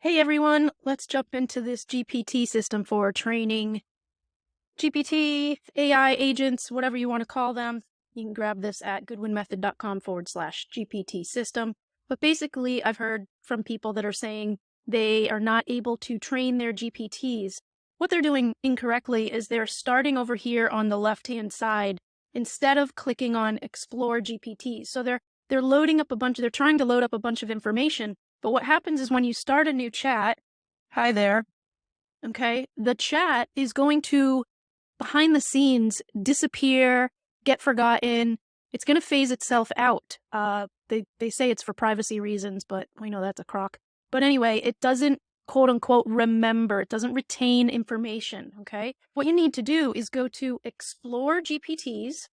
Hey everyone, let's jump into this GPT system for training GPT, AI agents, whatever you want to call them. You can grab this at goodwinmethod.com/GPT system. But basically, I've heard from people that are saying they are not able to train their GPTs. What they're doing incorrectly is they're starting over here on the left-hand side instead of clicking on Explore GPT. So they're trying to load up a bunch of information. But what happens is when you start a new chat, hi there, okay, the chat is going to, behind the scenes, disappear, get forgotten. It's going to phase itself out. They say it's for privacy reasons, but we know that's a crock. But anyway, it doesn't, quote unquote, remember. It doesn't retain information, okay? What you need to do is go to Explore GPTs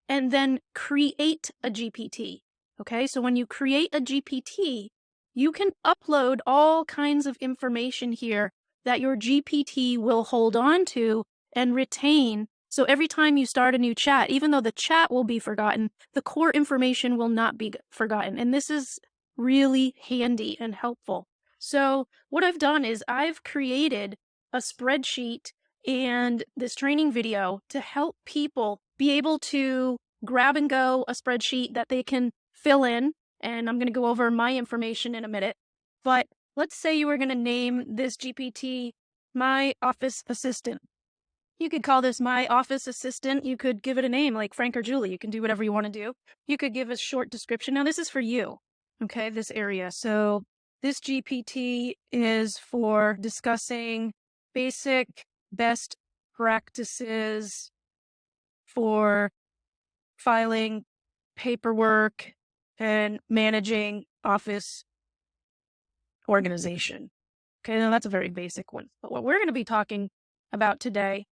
and then create a GPT. Okay, so when you create a GPT, you can upload all kinds of information here that your GPT will hold on to and retain. So every time you start a new chat, even though the chat will be forgotten, the core information will not be forgotten. And this is really handy and helpful. So what I've done is I've created a spreadsheet and this training video to help people be able to grab and go a spreadsheet that they can fill in. And I'm going to go over my information in a minute. But let's say you were going to name this GPT my office assistant. You could call this my office assistant. You could give it a name like Frank or Julie. You can do whatever you want to do. You could give a short description. Now, this is for you, okay, this area. So this GPT is for discussing basic best practices for filing paperwork and managing office organization. Okay, now that's a very basic one. But what we're going to be talking about today,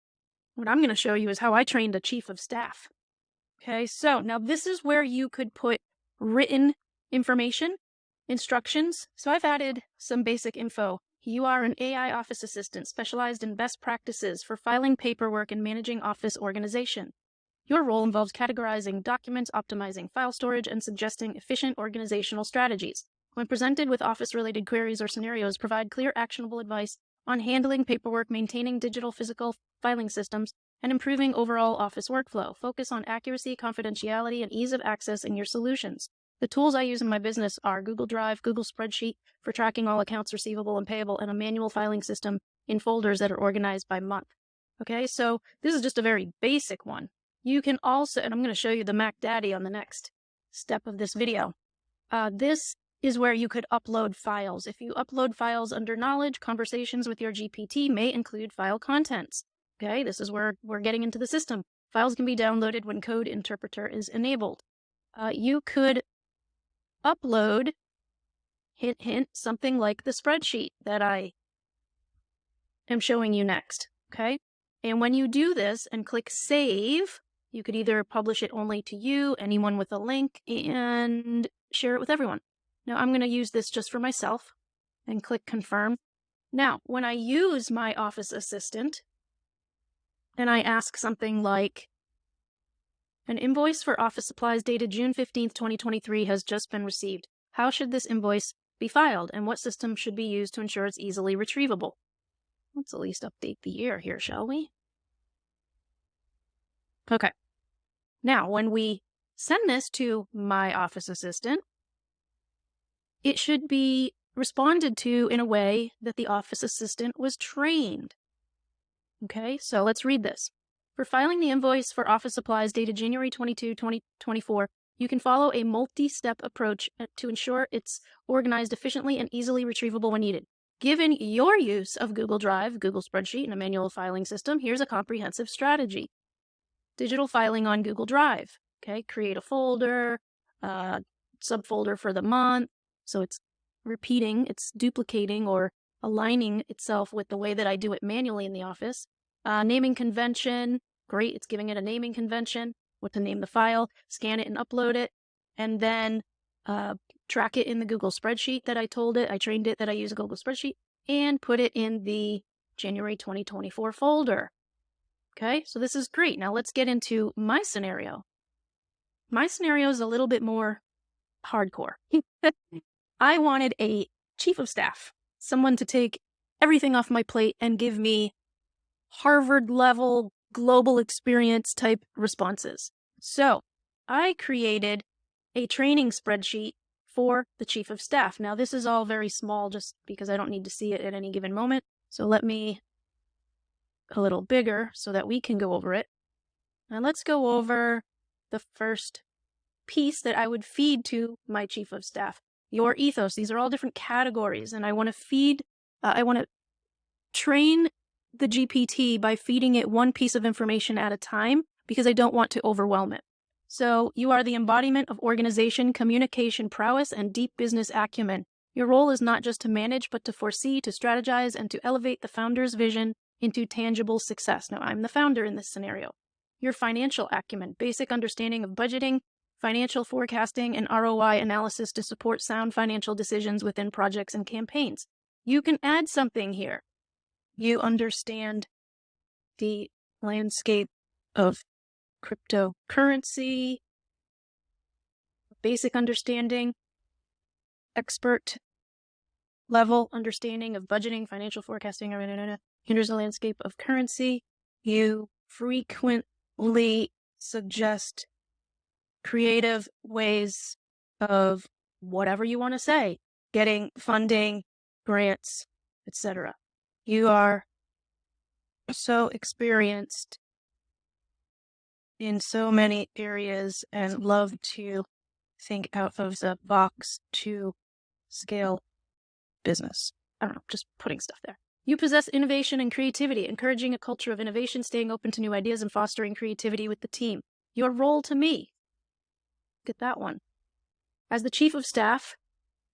what I'm going to show you is how I trained a chief of staff. Okay, so now this is where you could put written information, instructions. So I've added some basic info. You are an AI office assistant specialized in best practices for filing paperwork and managing office organization. Your role involves categorizing documents, optimizing file storage, and suggesting efficient organizational strategies. When presented with office-related queries or scenarios, provide clear, actionable advice on handling paperwork, maintaining digital physical filing systems, and improving overall office workflow. Focus on accuracy, confidentiality, and ease of access in your solutions. The tools I use in my business are Google Drive, Google Spreadsheet for tracking all accounts receivable and payable, and a manual filing system in folders that are organized by month. Okay, so this is just a very basic one. You can also, and I'm going to show you the Mac Daddy on the next step of this video. This is where you could upload files. If you upload files under knowledge, conversations with your GPT may include file contents. Okay, this is where we're getting into the system. Files can be downloaded when code interpreter is enabled. You could upload, hint, hint, something like the spreadsheet that I am showing you next. Okay, and when you do this and click save, you could either publish it only to you, anyone with a link, and share it with everyone. Now, I'm going to use this just for myself and click confirm. Now, when I use my office assistant and I ask something like, an invoice for office supplies dated June 15th, 2023 has just been received. How should this invoice be filed, and what system should be used to ensure it's easily retrievable? Let's at least update the year here, shall we? Okay. Now, when we send this to my office assistant, it should be responded to in a way that the office assistant was trained. Okay, so let's read this. For filing the invoice for office supplies dated January 22, 2024, you can follow a multi-step approach to ensure it's organized efficiently and easily retrievable when needed. Given your use of Google Drive, Google Spreadsheet, and a manual filing system, here's a comprehensive strategy. Digital filing on Google Drive. Okay, create a folder, subfolder for the month. So it's repeating, it's duplicating or aligning itself with the way that I do it manually in the office. Naming convention. Great, it's giving it a naming convention, what to name the file, scan it and upload it, and then track it in the Google Spreadsheet that I trained it that I use a Google Spreadsheet, and put it in the January 2024 folder. Okay, so this is great. Now let's get into my scenario. My scenario is a little bit more hardcore. I wanted a chief of staff, someone to take everything off my plate and give me Harvard level global experience type responses. So I created a training spreadsheet for the chief of staff. Now this is all very small just because I don't need to see it at any given moment. So let me a little bigger so that we can go over it. And let's go over the first piece that I would feed to my chief of staff. Your ethos. These are all different categories, and I want to train the GPT by feeding it one piece of information at a time because I don't want to overwhelm it. So you are the embodiment of organization, communication prowess, and deep business acumen. Your role is not just to manage, but to foresee, to strategize, and to elevate the founder's vision into tangible success. Now, I'm the founder in this scenario. Your financial acumen, basic understanding of budgeting, financial forecasting, and ROI analysis to support sound financial decisions within projects and campaigns. You can add something here. You understand the landscape of cryptocurrency, basic understanding, expert level understanding of budgeting, financial forecasting, enters the landscape of currency. You frequently suggest creative ways of whatever you want to say, getting funding, grants, etc. You are so experienced in so many areas and love to think out of the box to scale business. I don't know, just putting stuff there. You possess innovation and creativity, encouraging a culture of innovation, staying open to new ideas, and fostering creativity with the team. Your role to me. Get that one. As the chief of staff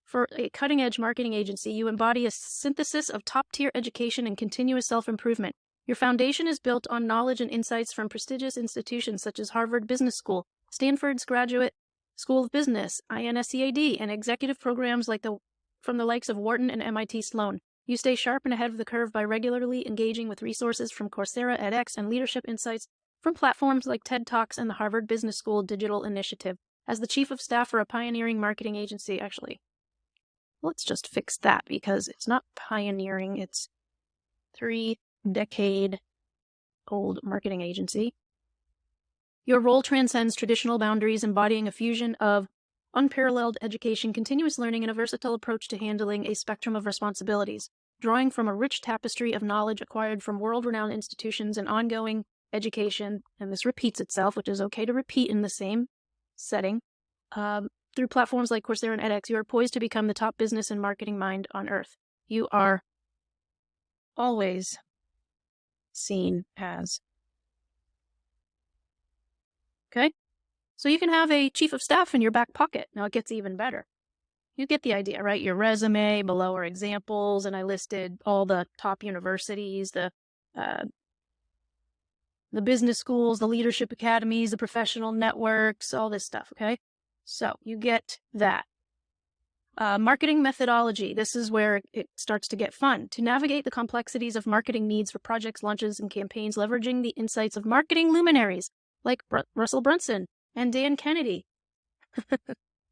for a cutting-edge marketing agency, you embody a synthesis of top-tier education and continuous self-improvement. Your foundation is built on knowledge and insights from prestigious institutions such as Harvard Business School, Stanford's Graduate School of Business, INSEAD, and executive programs from the likes of Wharton and MIT Sloan. You stay sharp and ahead of the curve by regularly engaging with resources from Coursera, edX, and leadership insights from platforms like TED Talks and the Harvard Business School Digital Initiative. As the chief of staff for a pioneering marketing agency, actually, let's just fix that because it's not pioneering, it's 3-decade-old marketing agency. Your role transcends traditional boundaries, embodying a fusion of unparalleled education, continuous learning, and a versatile approach to handling a spectrum of responsibilities, drawing from a rich tapestry of knowledge acquired from world-renowned institutions and ongoing education, and this repeats itself, which is okay to repeat in the same setting, through platforms like Coursera and edX. You are poised to become the top business and marketing mind on earth. You are always seen as. Okay? So you can have a chief of staff in your back pocket. Now it gets even better. You get the idea, right? Your resume, below are examples, and I listed all the top universities, the business schools, the leadership academies, the professional networks, all this stuff, okay? So you get that. Marketing methodology. This is where it starts to get fun. To navigate the complexities of marketing needs for projects, launches, and campaigns, leveraging the insights of marketing luminaries like Russell Brunson and Dan Kennedy.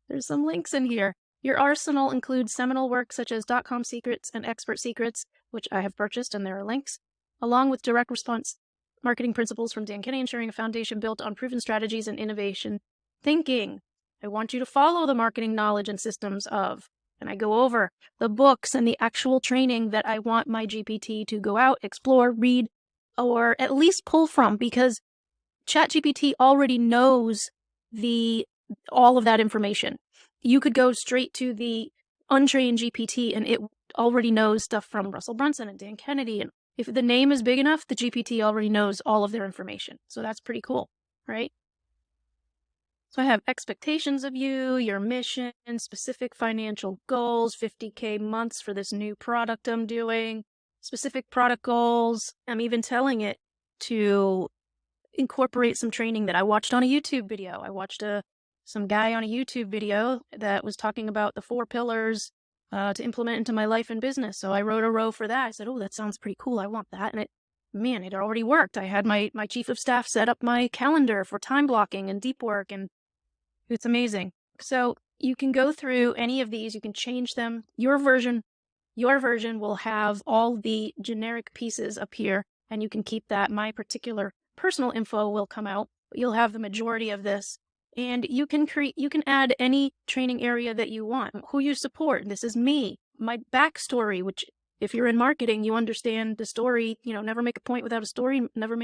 There's some links in here. Your arsenal includes seminal work such as .com Secrets and Expert Secrets, which I have purchased, and there are links, along with direct response marketing principles from Dan Kennedy, ensuring a foundation built on proven strategies and innovation thinking. I want you to follow the marketing knowledge and systems of, and I go over the books and the actual training that I want my GPT to go out, explore, read, or at least pull from, because ChatGPT already knows all of that information. You could go straight to the untrained GPT and it already knows stuff from Russell Brunson and Dan Kennedy. And if the name is big enough, the GPT already knows all of their information. So that's pretty cool, right? So I have expectations of you, your mission, specific financial goals, 50K months for this new product I'm doing, specific product goals. I'm even telling it to incorporate some training that I watched on a YouTube video. I watched some guy on a YouTube video that was talking about the 4 pillars to implement into my life and business. So I wrote a row for that. I said, oh, that sounds pretty cool. I want that. And it already worked. I had my chief of staff set up my calendar for time blocking and deep work, and it's amazing. So you can go through any of these, you can change them. Your version will have all the generic pieces up here, and you can keep that. My particular personal info will come out, but you'll have the majority of this. And you can add any training area that you want, who you support. This is me, my backstory, which if you're in marketing, you understand the story, never make a point without a story, never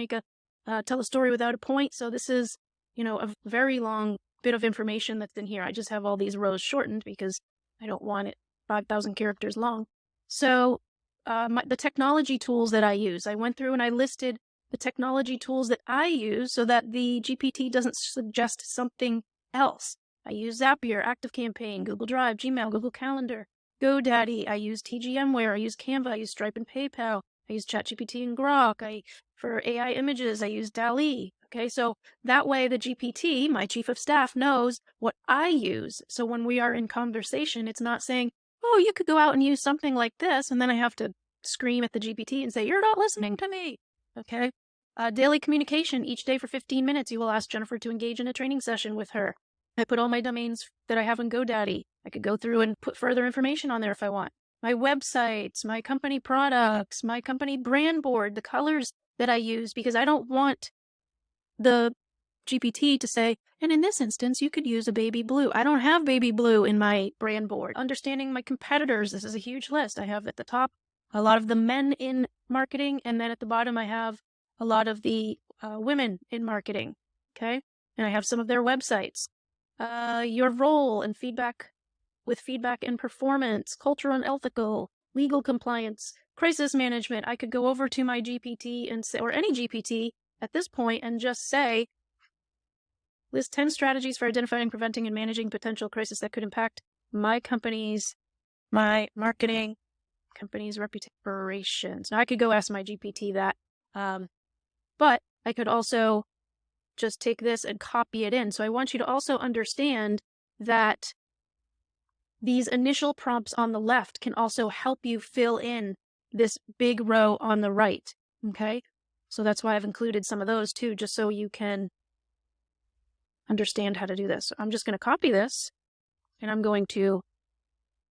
tell a story without a point. So this is, a very long bit of information that's in here. I just have all these rows shortened because I don't want it 5,000 characters long. So the technology tools that I use, I went through and I listed the technology tools that I use so that the GPT doesn't suggest something else. I use Zapier, ActiveCampaign, Google Drive, Gmail, Google Calendar, GoDaddy. I use TGMware. I use Canva. I use Stripe and PayPal. I use ChatGPT and Grok. For AI images, I use DALL-E. Okay, so that way the GPT, my chief of staff, knows what I use. So when we are in conversation, it's not saying, oh, you could go out and use something like this, and then I have to scream at the GPT and say, you're not listening to me. Okay. Daily communication. Each day for 15 minutes, you will ask Jennifer to engage in a training session with her. I put all my domains that I have on GoDaddy. I could go through and put further information on there if I want. My websites, my company products, my company brand board, the colors that I use, because I don't want the GPT to say, and in this instance, you could use a baby blue. I don't have baby blue in my brand board. Understanding my competitors. This is a huge list. I have at the top a lot of the men in marketing, and then at the bottom, I have a lot of the women in marketing. Okay. And I have some of their websites. Your role and feedback and performance, cultural and ethical, legal compliance, crisis management. I could go over to my GPT and say, or any GPT at this point, and just say, list 10 strategies for identifying, preventing, and managing potential crisis that could impact my marketing, company's reputation. So I could go ask my GPT that, but I could also just take this and copy it in. So I want you to also understand that these initial prompts on the left can also help you fill in this big row on the right. Okay. So that's why I've included some of those too, just so you can understand how to do this. So I'm just going to copy this and I'm going to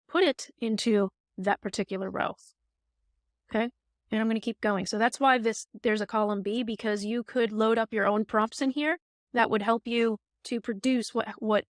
put it into that particular row. Okay. And I'm going to keep going. So that's why there's a column B, because you could load up your own prompts in here that would help you to produce what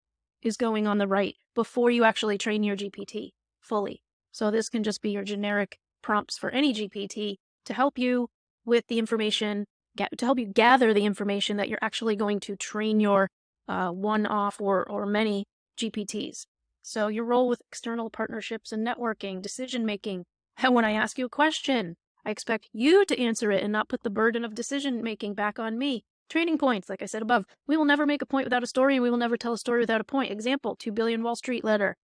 is going on the right before you actually train your GPT fully. So this can just be your generic prompts for any GPT to help you with the information, to help you gather the information that you're actually going to train your one-off or many GPTs. So your role with external partnerships and networking, decision-making. And when I ask you a question, I expect you to answer it and not put the burden of decision-making back on me. Training points, like I said above, we will never make a point without a story, and we will never tell a story without a point. Example, 2 billion Wall Street letter.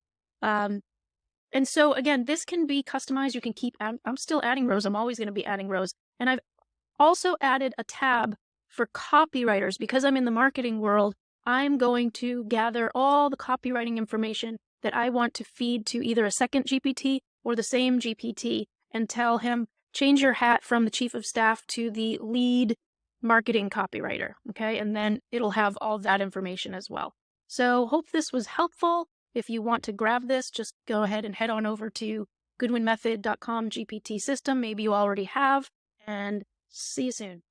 And so again, this can be customized. You can keep, I'm still adding rows. I'm always going to be adding rows. And I've also added a tab for copywriters. Because I'm in the marketing world, I'm going to gather all the copywriting information that I want to feed to either a second GPT or the same GPT and tell him, change your hat from the chief of staff to the lead marketing copywriter. Okay. And then it'll have all that information as well. So hope this was helpful. If you want to grab this, just go ahead and head on over to goodwinmethod.com GPT system. Maybe you already have, and see you soon.